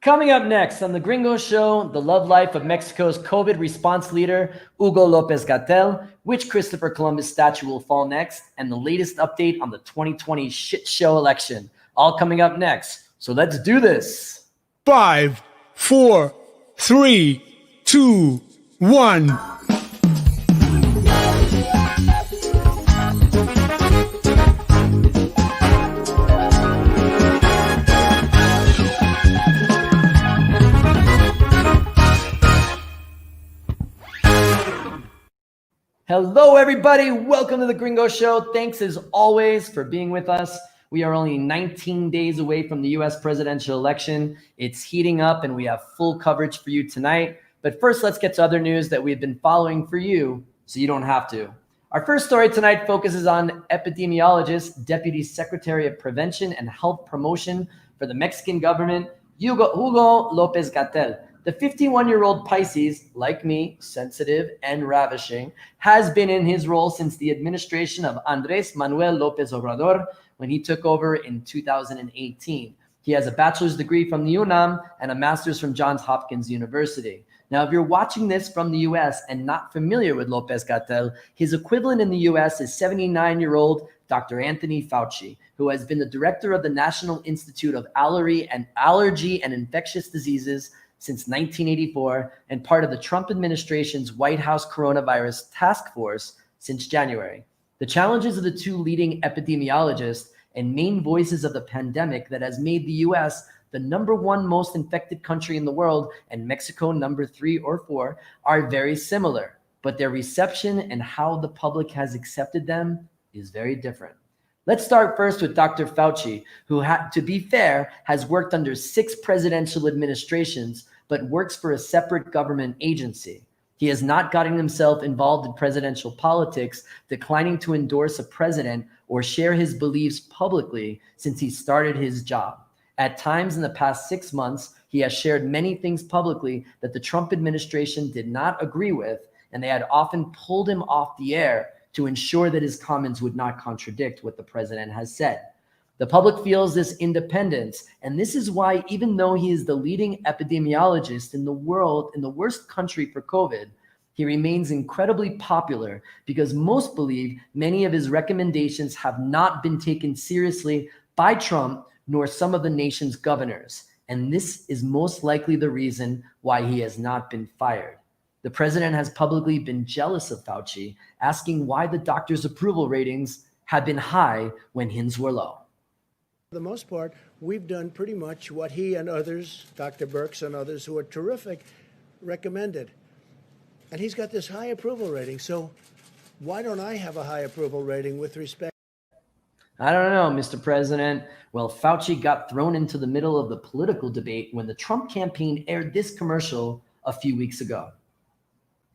Coming up next on The Gringo Show, the love life of Mexico's COVID response leader, Hugo Lopez Gatell, which Christopher Columbus statue will fall next, and the latest update on the 2020 shit show election. All coming up next. So let's do this. 5, 4, 3, 2, 1. Hello, everybody. Welcome to The Gringo Show. Thanks, as always, for being with us. We are only 19 days away from the U.S. presidential election. It's heating up, and we have full coverage for you tonight. But first, let's get to other news that we've been following for you so you don't have to. Our first story tonight focuses on epidemiologist, Deputy Secretary of Prevention and Health Promotion for the Mexican government, Hugo Lopez Gatell. The 51-year-old Pisces, like me, sensitive and ravishing, has been in his role since the administration of Andrés Manuel López Obrador when he took over in 2018. He has a bachelor's degree from the UNAM and a master's from Johns Hopkins University. Now, if you're watching this from the U.S. and not familiar with Lopez Gatell, his equivalent in the U.S. is 79-year-old Dr. Anthony Fauci, who has been the director of the National Institute of Allergy and Infectious Diseases since 1984 and part of the Trump administration's White House coronavirus task force since January. The challenges of the two leading epidemiologists and main voices of the pandemic that has made the U.S. the #1 most infected country in the world and Mexico number 3 or 4 are very similar, but their reception and how the public has accepted them is very different. Let's start first with Dr. Fauci, who, to be fair, has worked under 6 presidential administrations, but works for a separate government agency. He has not gotten himself involved in presidential politics, declining to endorse a president or share his beliefs publicly since he started his job. At times in the past 6 months, he has shared many things publicly that the Trump administration did not agree with, and they had often pulled him off the air to ensure that his comments would not contradict what the president has said. The public feels this independence, and this is why, even though he is the leading epidemiologist in the world, in the worst country for COVID, he remains incredibly popular because most believe many of his recommendations have not been taken seriously by Trump nor some of the nation's governors. And this is most likely the reason why he has not been fired. The president has publicly been jealous of Fauci, asking why the doctor's approval ratings have been high when his were low. For the most part, we've done pretty much what he and others, Dr. Birx and others who are terrific, recommended. And he's got this high approval rating. So why don't I have a high approval rating with respect? I don't know, Mr. President. Well, Fauci got thrown into the middle of the political debate when the Trump campaign aired this commercial a few weeks ago.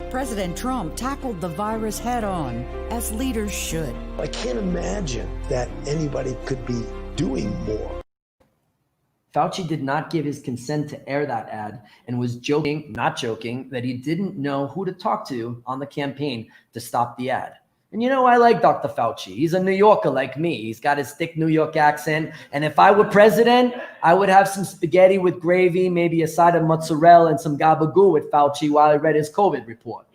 President Trump tackled the virus head on, as leaders should. I can't imagine that anybody could be doing more. Fauci did not give his consent to air that ad and was not joking, that he didn't know who to talk to on the campaign to stop the ad. And you know, I like Dr. Fauci. He's a New Yorker like me. He's got his thick New York accent. And if I were president, I would have some spaghetti with gravy, maybe a side of mozzarella and some gabagool with Fauci while I read his COVID report.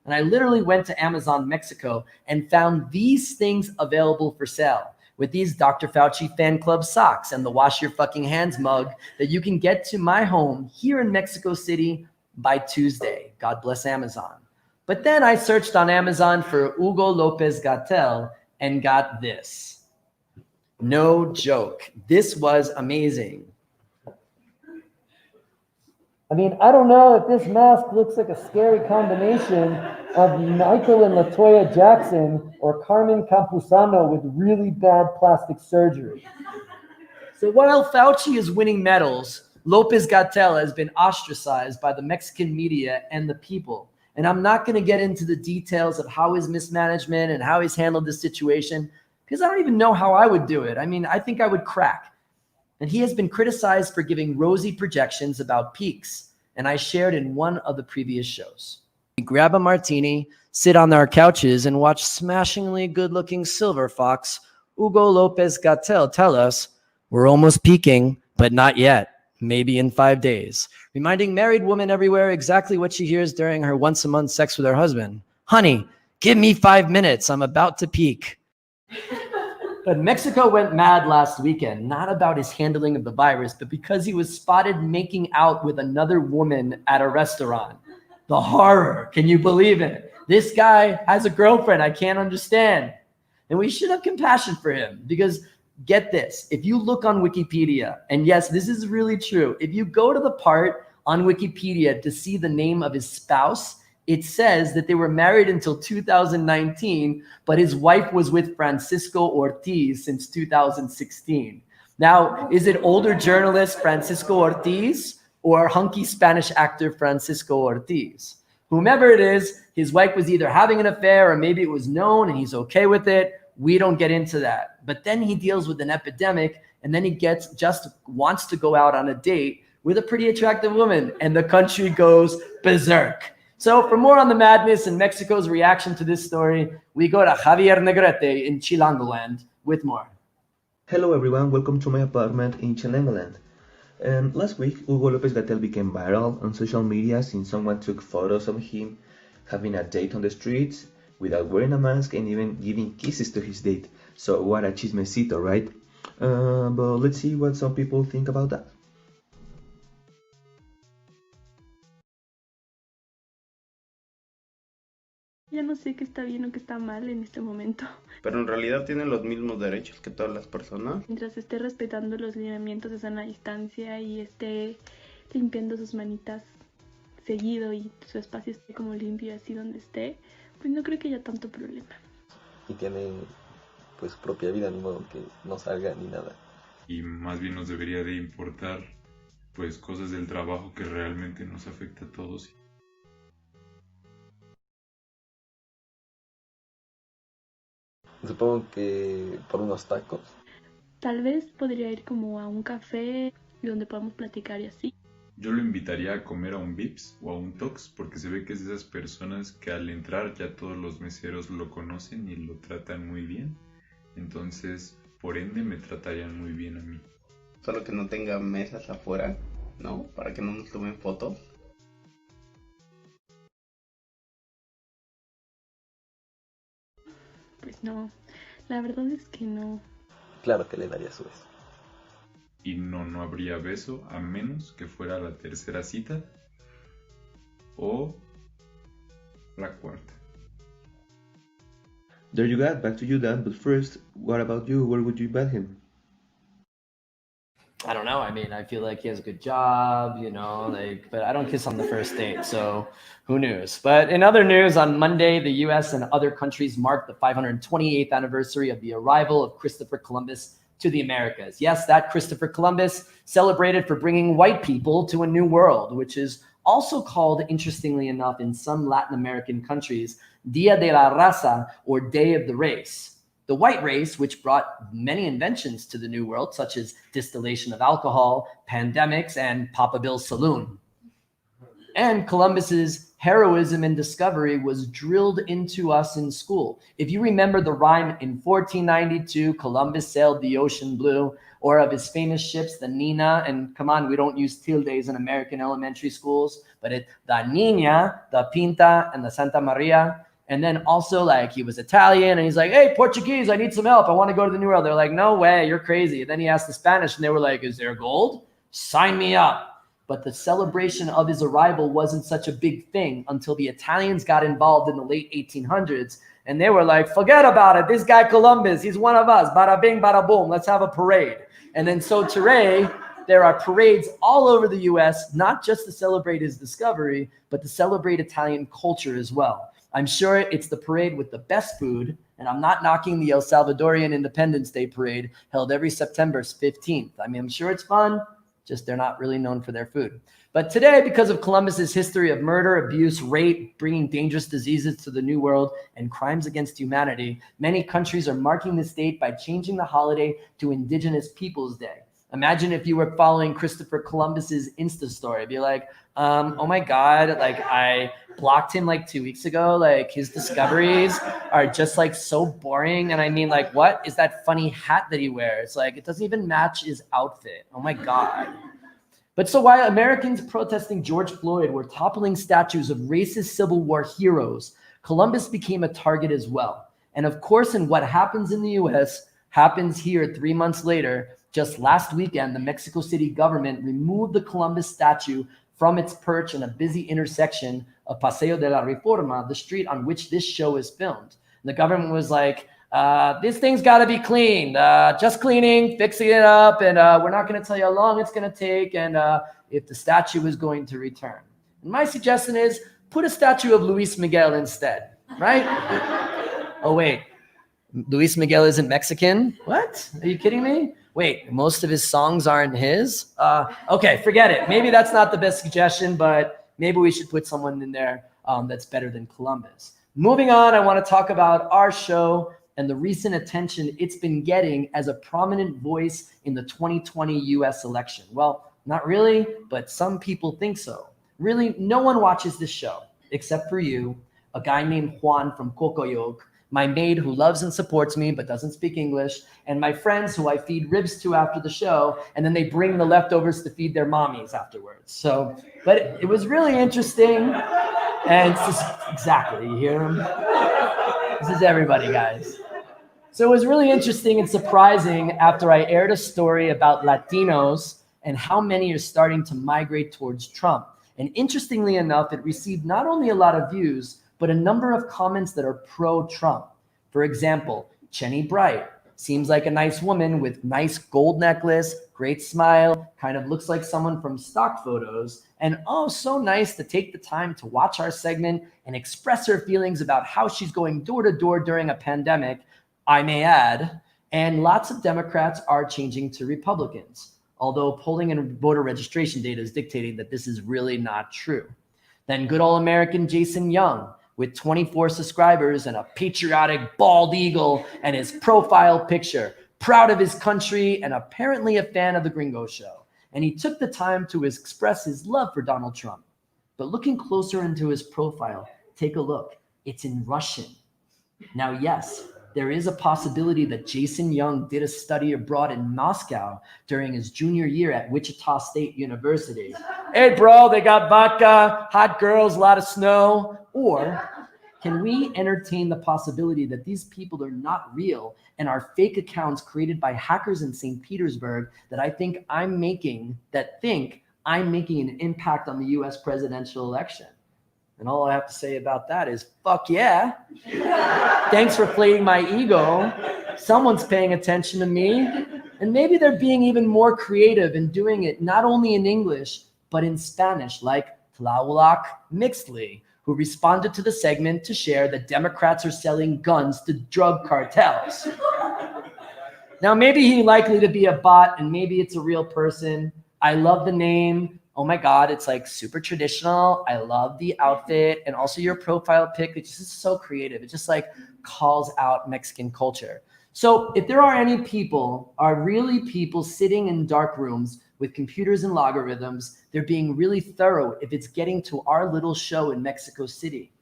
And I literally went to Amazon Mexico and found these things available for sale with these Dr. Fauci fan club socks and the wash your fucking hands mug that you can get to my home here in Mexico City by Tuesday. God bless Amazon. But then I searched on Amazon for Hugo Lopez Gatell and got this. No joke. This was amazing. I mean, I don't know if this mask looks like a scary combination of Michael and LaToya Jackson or Carmen Campuzano with really bad plastic surgery. So while Fauci is winning medals, Lopez Gatell has been ostracized by the Mexican media and the people. And I'm not going to get into the details of how his mismanagement and how he's handled this situation, because I don't even know how I would do it. I mean, I think I would crack. And he has been criticized for giving rosy projections about peaks, and I shared in one of the previous shows. We grab a martini, sit on our couches, and watch smashingly good-looking silver fox Hugo Lopez Gatell tell us, "We're almost peaking, but not yet. maybe in 5 days. Reminding married women everywhere exactly what she hears during her once-a-month sex with her husband. Honey, give me 5 minutes. I'm about to peak. But Mexico went mad last weekend, not about his handling of the virus, but because he was spotted making out with another woman at a restaurant. The horror, can you believe it? This guy has a girlfriend, I can't understand. And we should have compassion for him because get this, if you look on Wikipedia, and yes, this is really true, if you go to the part on Wikipedia to see the name of his spouse, it says that they were married until 2019, but his wife was with Francisco Ortiz since 2016. Now, is it older journalist Francisco Ortiz or hunky Spanish actor Francisco Ortiz? Whomever it is, his wife was either having an affair or maybe it was known and he's okay with it. We don't get into that. But then he deals with an epidemic and then he wants to go out on a date with a pretty attractive woman and the country goes berserk. So for more on the madness and Mexico's reaction to this story, we go to Javier Negrete in Chilangoland with more. Hello everyone, welcome to my apartment in Chilangoland. Last week, Hugo Lopez Gatell became viral on social media since someone took photos of him having a date on the streets without wearing a mask and even giving kisses to his date. So what a chismecito, right? But let's see what some people think about that. Ya no sé qué está bien o qué está mal en este momento. Pero en realidad tienen los mismos derechos que todas las personas. Mientras esté respetando los lineamientos de sana distancia y esté limpiando sus manitas seguido y su espacio esté como limpio así donde esté, pues no creo que haya tanto problema. Y tiene pues su propia vida, ni modo que no salga ni nada. Y más bien nos debería de importar pues cosas del trabajo que realmente nos afecta a todos. Supongo que por unos tacos. Tal vez podría ir como a un café donde podamos platicar y así. Yo lo invitaría a comer a un Vips o a un Tox porque se ve que es de esas personas que al entrar ya todos los meseros lo conocen y lo tratan muy bien. Entonces, por ende, me tratarían muy bien a mí. Solo que no tenga mesas afuera, ¿no? Para que no nos tomen fotos. Pues no, la verdad es que no. Claro que le daría su beso. Y no habría beso a menos que fuera la tercera cita o la cuarta. There you go, back to you Dan, but first, what about you? Where would you invite him? I don't know. I mean, I feel like he has a good job, but I don't kiss on the first date. So who knows? But in other news, on Monday, the US and other countries marked the 528th anniversary of the arrival of Christopher Columbus to the Americas. Yes, that Christopher Columbus celebrated for bringing white people to a new world, which is also called, interestingly enough, in some Latin American countries, Dia de la Raza, or Day of the Race. The white race, which brought many inventions to the New World, such as distillation of alcohol, pandemics, and Papa Bill's saloon. And Columbus's heroism and discovery was drilled into us in school. If you remember the rhyme, in 1492, Columbus sailed the ocean blue, or of his famous ships, the Nina, and come on, we don't use tildes in American elementary schools, but the Niña, the Pinta, and the Santa Maria. And then also, he was Italian, and he's like, hey, Portuguese, I need some help. I want to go to the New World. They're like, no way, you're crazy. And then he asked the Spanish, and they were like, is there gold? Sign me up. But the celebration of his arrival wasn't such a big thing until the Italians got involved in the late 1800s. And they were like, forget about it. This guy Columbus, he's one of us. Bada bing, bada boom. Let's have a parade. And then so today, there are parades all over the U.S., not just to celebrate his discovery, but to celebrate Italian culture as well. I'm sure it's the parade with the best food, and I'm not knocking the El Salvadorian Independence Day parade held every September 15th. I mean, I'm sure it's fun, just they're not really known for their food. But today, because of Columbus's history of murder, abuse, rape, bringing dangerous diseases to the New World, and crimes against humanity, many countries are marking this date by changing the holiday to Indigenous Peoples Day. Imagine if you were following Christopher Columbus's Insta story. Be like, oh my God, I blocked him 2 weeks ago. His discoveries are just so boring. And I mean, what is that funny hat that he wears? It doesn't even match his outfit. Oh my God. But so while Americans protesting George Floyd were toppling statues of racist Civil War heroes, Columbus became a target as well. And of course, in what happens in the US happens here 3 months later. Just last weekend, the Mexico City government removed the Columbus statue from its perch in a busy intersection of Paseo de la Reforma, the street on which this show is filmed. And the government was like, this thing's got to be cleaned, just cleaning, fixing it up, and we're not going to tell you how long it's going to take and if the statue is going to return. And my suggestion is put a statue of Luis Miguel instead, right? Oh, wait, Luis Miguel isn't Mexican? What? Are you kidding me? Wait, most of his songs aren't his? Okay, forget it. Maybe that's not the best suggestion, but maybe we should put someone in there that's better than Columbus. Moving on, I want to talk about our show and the recent attention it's been getting as a prominent voice in the 2020 US election. Well, not really, but some people think so. Really, no one watches this show except for you, a guy named Juan from Cocoyoc, my maid who loves and supports me but doesn't speak English, and my friends who I feed ribs to after the show, and then they bring the leftovers to feed their mommies afterwards. So, but it was really interesting, and it's just, exactly, you hear him? This is everybody, guys. So it was really interesting and surprising after I aired a story about Latinos and how many are starting to migrate towards Trump. And interestingly enough, it received not only a lot of views, but a number of comments that are pro-Trump. For example, Chenny Bright seems like a nice woman with nice gold necklace, great smile, kind of looks like someone from stock photos, and oh, so nice to take the time to watch our segment and express her feelings about how she's going door to door during a pandemic, I may add. And lots of Democrats are changing to Republicans, although polling and voter registration data is dictating that this is really not true. Then good old American Jason Young, with 24 subscribers and a patriotic bald eagle and his profile picture, proud of his country and apparently a fan of the Gringo Show. And he took the time to express his love for Donald Trump. But looking closer into his profile, take a look. It's in Russian. Now, yes, there is a possibility that Jason Young did a study abroad in Moscow during his junior year at Wichita State University. Hey, bro, they got vodka, hot girls, a lot of snow. Or can we entertain the possibility that these people are not real and are fake accounts created by hackers in St. Petersburg that think I'm making an impact on the US presidential election? And all I have to say about that is, fuck yeah. Thanks for playing my ego. Someone's paying attention to me. And maybe they're being even more creative in doing it, not only in English, but in Spanish, like Tlahuac Mixley, who responded to the segment to share that Democrats are selling guns to drug cartels. Now, maybe he's likely to be a bot, and maybe it's a real person. I love the name. Oh my God, it's like super traditional. I love the outfit and also your profile pic. It's just so creative. It just like calls out Mexican culture. So if there are any people, are really people sitting in dark rooms with computers and logarithms, they're being really thorough if it's getting to our little show in Mexico City.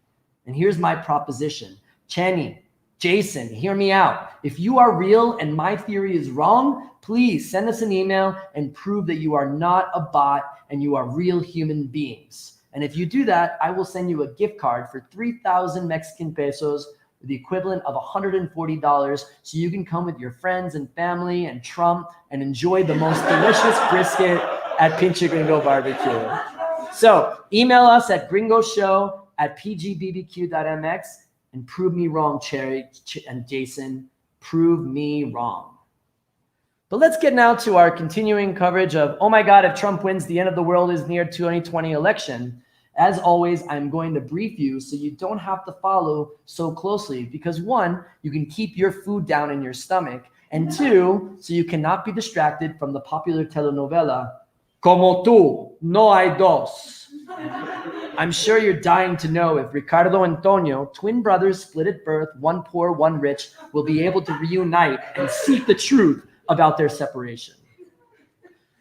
And here's my proposition. Chenny, Jason, hear me out. If you are real and my theory is wrong, please send us an email and prove that you are not a bot and you are real human beings. And if you do that, I will send you a gift card for 3,000 Mexican pesos, the equivalent of $140, so you can come with your friends and family and Trump and enjoy the most delicious brisket at Pinche Gringo Barbecue. So email us at gringoshow@pgbbq.mx and prove me wrong, Cherry and Jason. Prove me wrong. But let's get now to our continuing coverage of, oh my God, if Trump wins, the end of the world is near 2020 election. As always, I'm going to brief you so you don't have to follow so closely because one, you can keep your food down in your stomach, and two, so you cannot be distracted from the popular telenovela, Como tú, no hay dos. I'm sure you're dying to know if Ricardo and Antonio, twin brothers split at birth, one poor, one rich, will be able to reunite and seek the truth about their separation.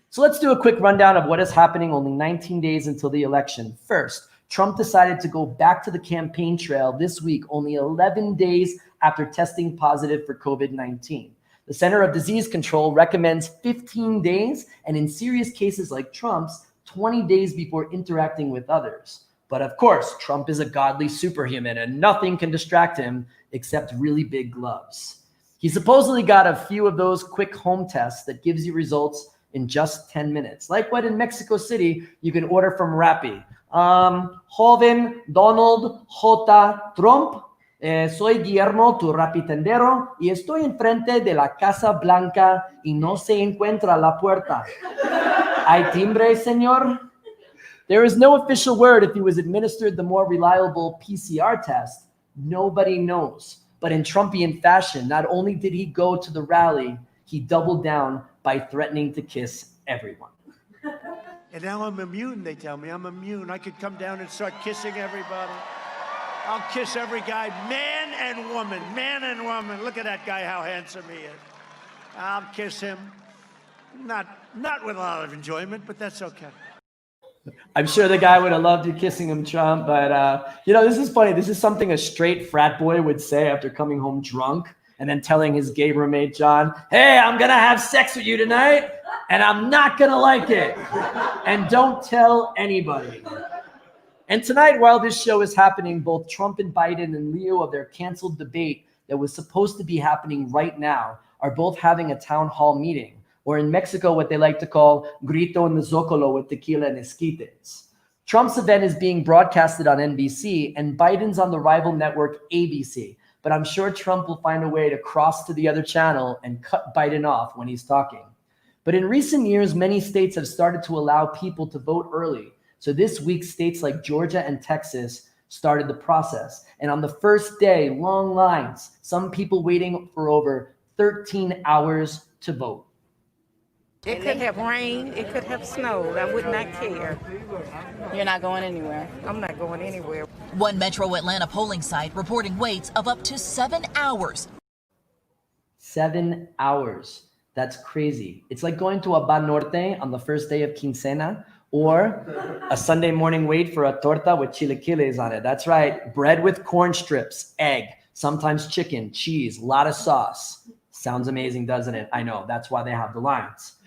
So let's do a quick rundown of what is happening only 19 days until the election. First, Trump decided to go back to the campaign trail this week, only 11 days after testing positive for COVID-19. The Center of Disease Control recommends 15 days, and in serious cases like Trump's, 20 days before interacting with others. But of course, Trump is a godly superhuman and nothing can distract him except really big gloves. He supposedly got a few of those quick home tests that gives you results in just 10 minutes. Like what in Mexico City, you can order from Rappi. Joven Donald J. Trump, soy Guillermo, tu rapitendero, y estoy enfrente de la Casa Blanca y no se encuentra la puerta. ¿Hay timbre, señor? There is no official word if he was administered the more reliable PCR test. Nobody knows. But in Trumpian fashion, not only did he go to the rally, he doubled down by threatening to kiss everyone. And now I'm immune, they tell me. I'm immune. I could come down and start kissing everybody. I'll kiss every guy, man and woman, man and woman. Look at that guy, how handsome he is. I'll kiss him. Not with a lot of enjoyment, but that's okay. I'm sure the guy would have loved you kissing him, Trump. But, this is funny. This is something a straight frat boy would say after coming home drunk and then telling his gay roommate, John, hey, I'm going to have sex with you tonight, and I'm not going to like it. And don't tell anybody. And tonight, while this show is happening, both Trump and Biden, in lieu of their canceled debate that was supposed to be happening right now, are both having a town hall meeting, or in Mexico, what they like to call grito en the zócalo with tequila and esquites. Trump's event is being broadcasted on NBC, and Biden's on the rival network ABC. But I'm sure Trump will find a way to cross to the other channel and cut Biden off when he's talking. But in recent years, many states have started to allow people to vote early. So this week, states like Georgia and Texas started the process. And on the first day, long lines, some people waiting for over 13 hours to vote. It could have rained, it could have snowed. I would not care. You're not going anywhere. I'm not going anywhere. One Metro Atlanta polling site reporting waits of up to 7 hours. 7 hours. That's crazy. It's like going to a Banorte on the first day of Quincena, or a Sunday morning wait for a torta with chilaquiles on it. That's right. Bread with corn strips, egg, sometimes chicken, cheese, a lot of sauce. Sounds amazing, doesn't it? I know. That's why they have the lines.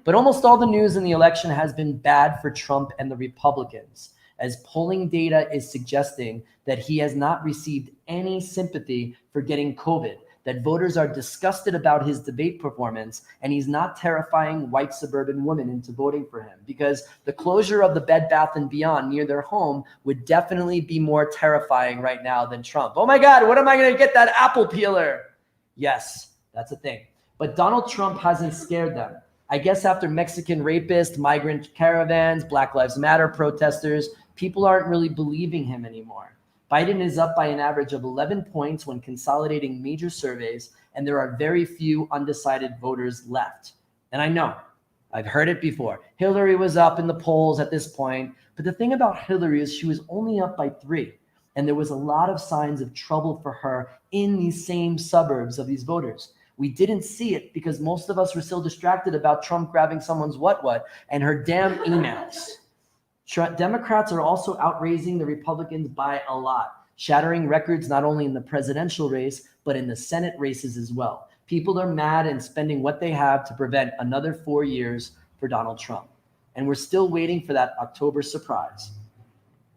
But almost all the news in the election has been bad for Trump and the Republicans, as polling data is suggesting that he has not received any sympathy for getting COVID, that voters are disgusted about his debate performance, and he's not terrifying white suburban women into voting for him, because the closure of the Bed Bath & Beyond near their home would definitely be more terrifying right now than Trump. Oh my God, what am I going to get that apple peeler? Yes, that's a thing. But Donald Trump hasn't scared them. I guess after Mexican rapists, migrant caravans, Black Lives Matter protesters, people aren't really believing him anymore. Biden is up by an average of 11 points when consolidating major surveys, and there are very few undecided voters left. And I know, I've heard it before. Hillary was up in the polls at this point, but the thing about Hillary is she was only up by 3, and there was a lot of signs of trouble for her in these same suburbs of these voters. We didn't see it because most of us were still distracted about Trump grabbing someone's what and her damn emails. Democrats are outraising outraising the Republicans by a lot, shattering records not only in the presidential race, but in the Senate races as well. People are mad and spending what they have to prevent another 4 years for Donald Trump. And we're still waiting for that October surprise.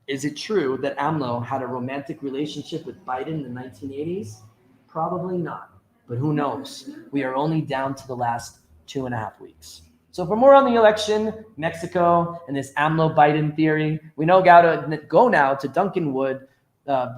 Is it true that AMLO had a romantic relationship with Biden in the 1980s? Probably not. But who knows? We are only down to the last 2.5 weeks. So for more on the election, Mexico, and this AMLO-Biden theory, we now go now to Duncan Wood,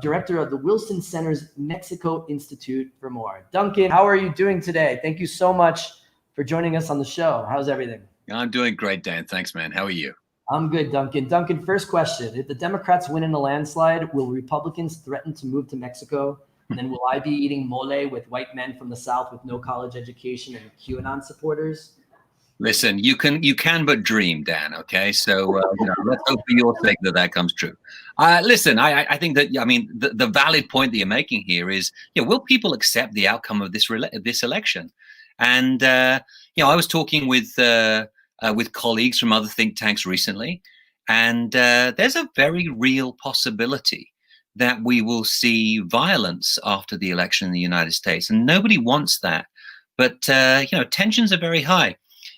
director of the Wilson Center's Mexico Institute, for more. Duncan, how are you doing today? Thank you so much for joining us on the show. How's everything? I'm doing great, Dan. Thanks, man. How are you? I'm good, Duncan. Duncan, first question. If the Democrats win in a landslide, will Republicans threaten to move to Mexico? And then will I be eating mole with white men from the South with no college education and QAnon supporters? Listen, you can but dream, Dan. Okay, so let's hope for your sake that comes true. Listen, I think that the valid point that you're making here is, will people accept the outcome of this election? And I was talking with colleagues from other think tanks recently, and there's a very real possibility that we will see violence after the election in the United States, and nobody wants that. But tensions are very high.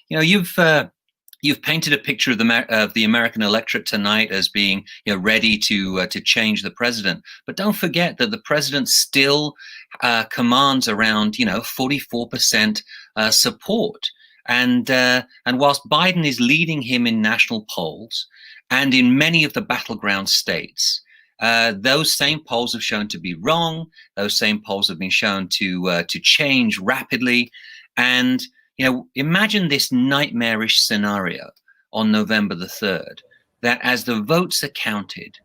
You've painted a picture of the American electorate tonight as being ready to change the president, but don't forget that the president still commands around 44% support, and whilst Biden is leading him in national polls and in many of the battleground states, those same polls have shown to be wrong. Those same polls have been shown to change rapidly, and imagine this nightmarish scenario on November the 3rd, that as the votes are counted,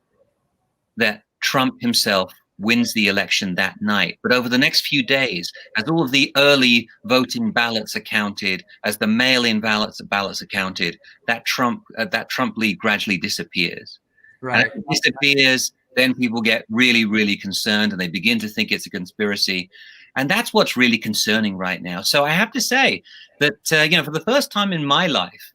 that Trump himself wins the election that night. But over the next few days, as all of the early voting ballots are counted, as the mail-in ballots are counted, that Trump lead gradually disappears. Right. And if it disappears, then people get really, really concerned, and they begin to think it's a conspiracy. And that's what's really concerning right now. So I have to say that, for the first time in my life,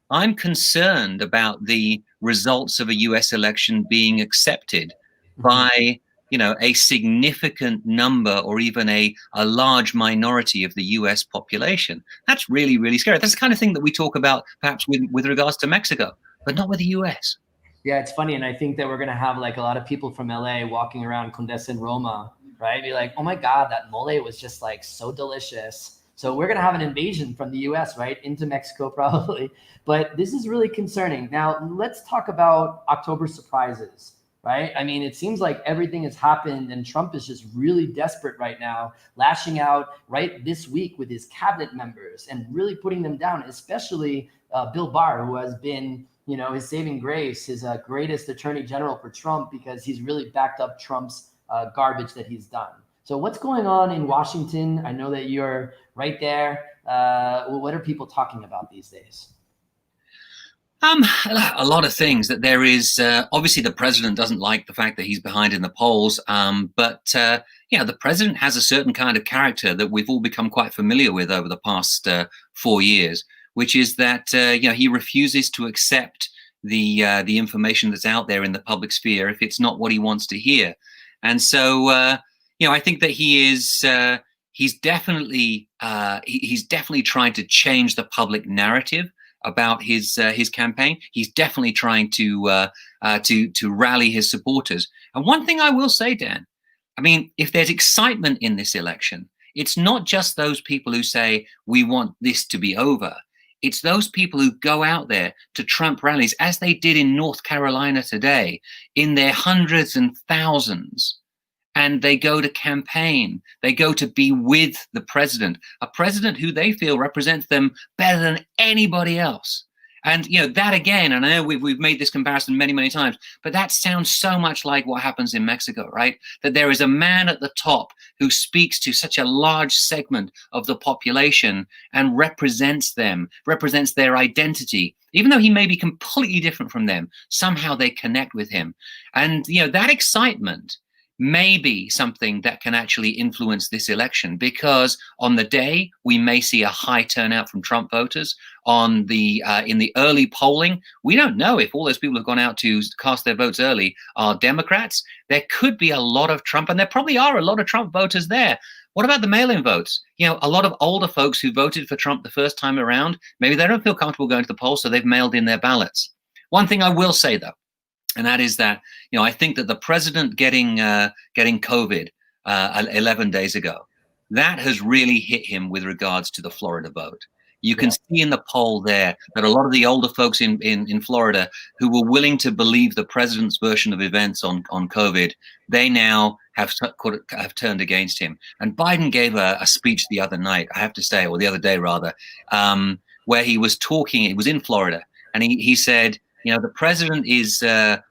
I'm concerned about the results of a U.S. election being accepted by, a significant number or even a large minority of the U.S. population. That's really, really scary. That's the kind of thing that we talk about perhaps with regards to Mexico, but not with the U.S. Yeah, it's funny. And I think that we're going to have like a lot of people from LA walking around Condesa and Roma, right? Be like, oh my God, that mole was just like so delicious. So we're going to have an invasion from the US, right? Into Mexico probably. But this is really concerning. Now, let's talk about October surprises, right? I mean, it seems like everything has happened and Trump is just really desperate right now, lashing out right this week with his cabinet members and really putting them down, especially Bill Barr, who has been, his saving grace, his greatest attorney general for Trump, because he's really backed up Trump's garbage that he's done. So what's going on in Washington? I know that you're right there. What are people talking about these days? A lot of things. That there is obviously the president doesn't like the fact that he's behind in the polls, but the president has a certain kind of character that we've all become quite familiar with over the past 4 years, which is that he refuses to accept the information that's out there in the public sphere if it's not what he wants to hear. And so, I think that he's definitely trying to change the public narrative about his campaign. He's definitely trying to rally his supporters. And one thing I will say, Dan, I mean, if there's excitement in this election, it's not just those people who say we want this to be over. It's those people who go out there to Trump rallies, as they did in North Carolina today, in their hundreds and thousands. And they go to campaign. They go to be with the president, a president who they feel represents them better than anybody else. And, that again, and I know we've made this comparison many, many times, but that sounds so much like what happens in Mexico, right? That there is a man at the top who speaks to such a large segment of the population and represents them, represents their identity. Even though he may be completely different from them, somehow they connect with him. And, that excitement may be something that can actually influence this election, because on the day we may see a high turnout from Trump voters. In the early polling, we don't know if all those people who've gone out to cast their votes early are Democrats. There could be a lot of Trump, and there probably are a lot of Trump voters there. What about the mail-in votes? A lot of older folks who voted for Trump the first time around, maybe they don't feel comfortable going to the polls, so they've mailed in their ballots. One thing I will say, though, and that is that, I think that the president getting COVID 11 days ago, that has really hit him with regards to the Florida vote. You can see in the poll there that a lot of the older folks in Florida who were willing to believe the president's version of events on COVID, they now have turned against him. And Biden gave a speech the other night, I have to say, or the other day rather, where he was talking, it was in Florida, and he said, the president is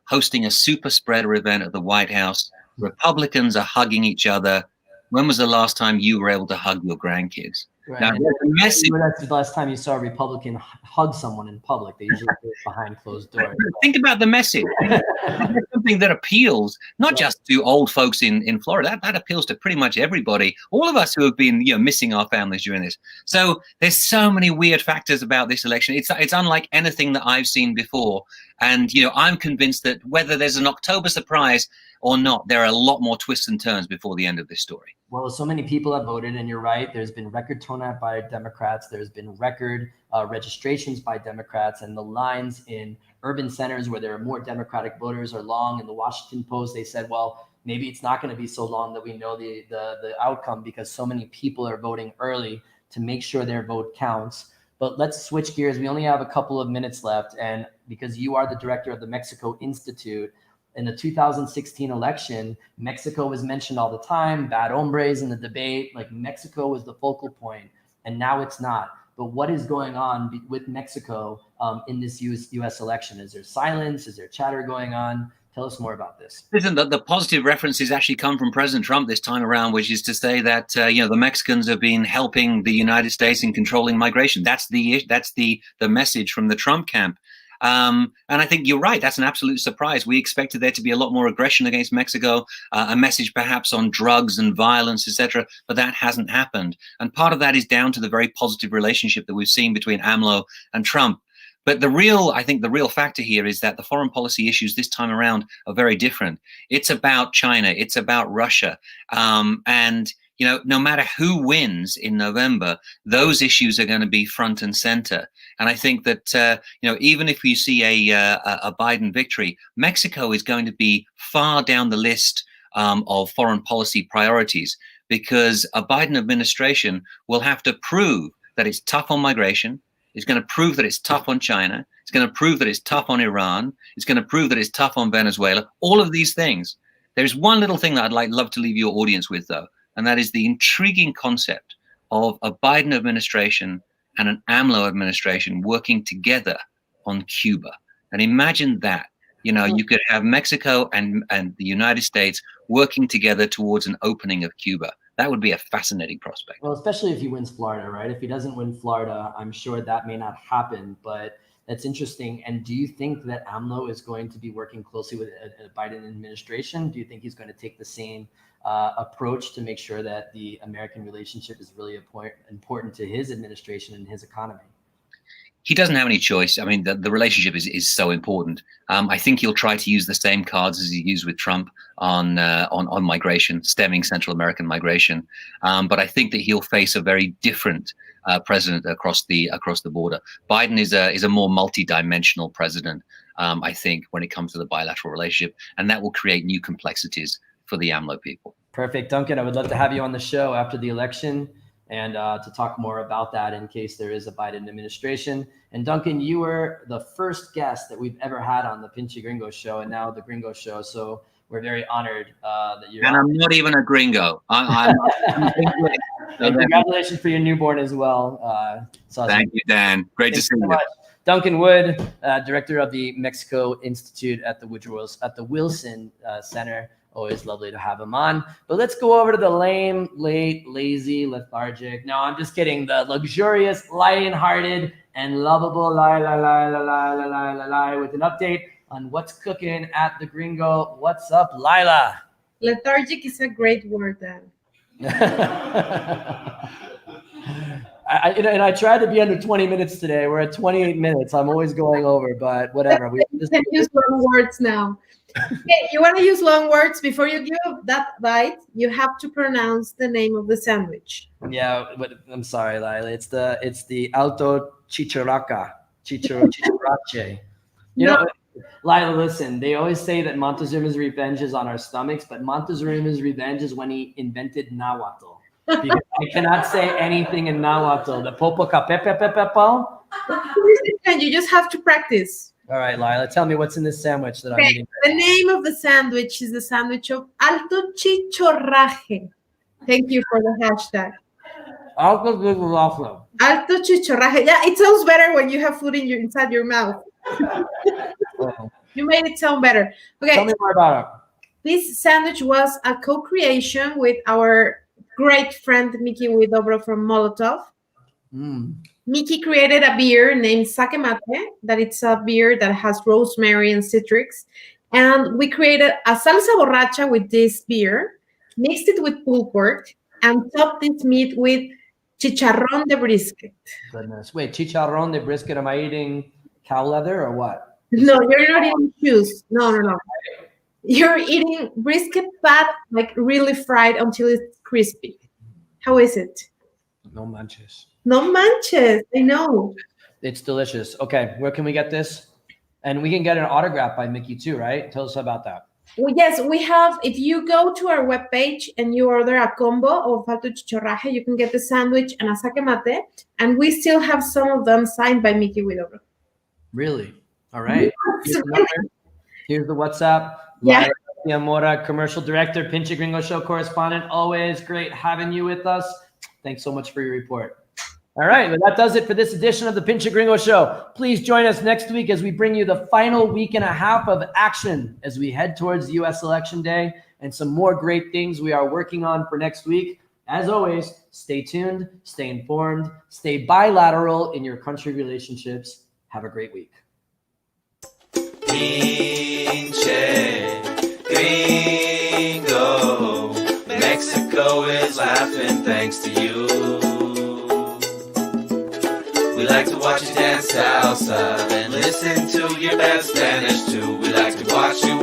hosting a super spreader event at the White House. Republicans are hugging each other. When was the last time you were able to hug your grandkids? Right. Now, That's the last time you saw a Republican hug someone in public. They usually do it behind closed doors. Think about the message. It's something that appeals not just to old folks in Florida. That appeals to pretty much everybody. All of us who have been missing our families during this. So there's so many weird factors about this election. It's unlike anything that I've seen before. And I'm convinced that whether there's an October surprise or not, there are a lot more twists and turns before the end of this story. Well, so many people have voted, and you're right. There's been record turnout by Democrats. There's been record registrations by Democrats, and the lines in urban centers where there are more Democratic voters are long. In the Washington Post, they said, well, maybe it's not going to be so long that we know the outcome because so many people are voting early to make sure their vote counts. But let's switch gears. We only have a couple of minutes left. And because you are the director of the Mexico Institute, in the 2016 election, Mexico was mentioned all the time, bad hombres in the debate, like Mexico was the focal point, and now it's not. But what is going on with Mexico in this US election? Is there silence? Is there chatter going on? Tell us more about this. Listen, the positive references actually come from President Trump this time around, which is to say that the Mexicans have been helping the United States in controlling migration. That's the message from the Trump camp. And I think you're right. That's an absolute surprise. We expected there to be a lot more aggression against Mexico, a message perhaps on drugs and violence, etc. But that hasn't happened. And part of that is down to the very positive relationship that we've seen between AMLO and Trump. But I think the real factor here is that the foreign policy issues this time around are very different. It's about China. It's about Russia. And no matter who wins in November, those issues are going to be front and center. And I think that, even if we see a Biden victory, Mexico is going to be far down the list of foreign policy priorities, because a Biden administration will have to prove that it's tough on migration. It's going to prove that it's tough on China. It's going to prove that it's tough on Iran. It's going to prove that it's tough on Venezuela. All of these things. There's one little thing that I'd love to leave your audience with, though, and that is the intriguing concept of a Biden administration and an AMLO administration working together on Cuba. And imagine that. You could have Mexico and the United States working together towards an opening of Cuba. That would be a fascinating prospect. Well, especially if he wins Florida, right? If he doesn't win Florida, I'm sure that may not happen, but that's interesting. And do you think that AMLO is going to be working closely with a Biden administration? Do you think he's going to take the same approach to make sure that the American relationship is really important to his administration and his economy? He doesn't have any choice. I mean, the relationship is so important. I think he'll try to use the same cards as he used with Trump on migration, stemming Central American migration. But I think that he'll face a very different president across the border. Biden is a more multidimensional president, I think, when it comes to the bilateral relationship, and that will create new complexities for the AMLO people. Perfect. Duncan, I would love to have you on the show after the election and to talk more about that in case there is a Biden administration. And Duncan, you were the first guest that we've ever had on the Pinchy Gringo Show and now the Gringo Show. So we're very honored that you're And I'm not even a gringo. I'm and congratulations for your newborn as well. Thank you, Dan. Great to see you. Duncan Wood, director of the Mexico Institute at the Wilson Center. Always lovely to have him on. But let's go over to the lame, late, lazy, lethargic. No, I'm just kidding. The luxurious, lion-hearted, and lovable Lila with an update on what's cooking at the Gringo. What's up, Lila? Lethargic is a great word, Dan. I tried to be under 20 minutes today. We're at 28 minutes. I'm always going over, but whatever. We just use long words now. Okay, you want to use long words before you give that bite? You have to pronounce the name of the sandwich. Yeah, but I'm sorry, Lila. It's the Alto Chicharrache. Chicharrache. Know, Lila, listen. They always say that Montezuma's revenge is on our stomachs, but Montezuma's revenge is when he invented Nahuatl. Because I cannot say anything in Nahuatl. The popocapepepepepo. And you just have to practice. All right, Lila, tell me what's in this sandwich that I'm eating. The name of the sandwich is the sandwich of Alto Chicharrache. Thank you for the hashtag. Alto Chicharrache. Alto Chicharrache. Yeah, it sounds better when you have food inside your mouth. You made it sound better. Okay. Tell me more about it. This sandwich was a co-creation with our great friend Mickey Widobro from Molotov. Mickey created a beer named Sake Mate, that it's a beer that has rosemary and citrus. And we created a salsa borracha with this beer, mixed it with pulled pork, and topped this meat with chicharrón de brisket. Goodness. Wait, chicharrón de brisket, am I eating cow leather or what? No, you're not eating shoes. No. You're eating brisket fat, like really fried until it's crispy. How is it? No manches. No manches. I know. It's delicious. Okay, where can we get this? And we can get an autograph by Mickey too, right? Tell us about that. Well, yes, we have. If you go to our webpage and you order a combo of falto chichorraje, you can get the sandwich and a sake mate. And we still have some of them signed by Mickey Widobro. Really? All right. Yes, Here's the WhatsApp. Yeah. Laura Mora, commercial director, Pinche Gringo Show correspondent. Always great having you with us. Thanks so much for your report. All right, well, that does it for this edition of the Pinche Gringo Show. Please join us next week as we bring you the final week and a half of action as we head towards the U.S. Election Day and some more great things we are working on for next week. As always, stay tuned, stay informed, stay bilateral in your country relationships. Have a great week. Pinche Gringo, Mexico is laughing thanks to you. We like to watch you dance salsa and listen to your bad Spanish too. We like to watch you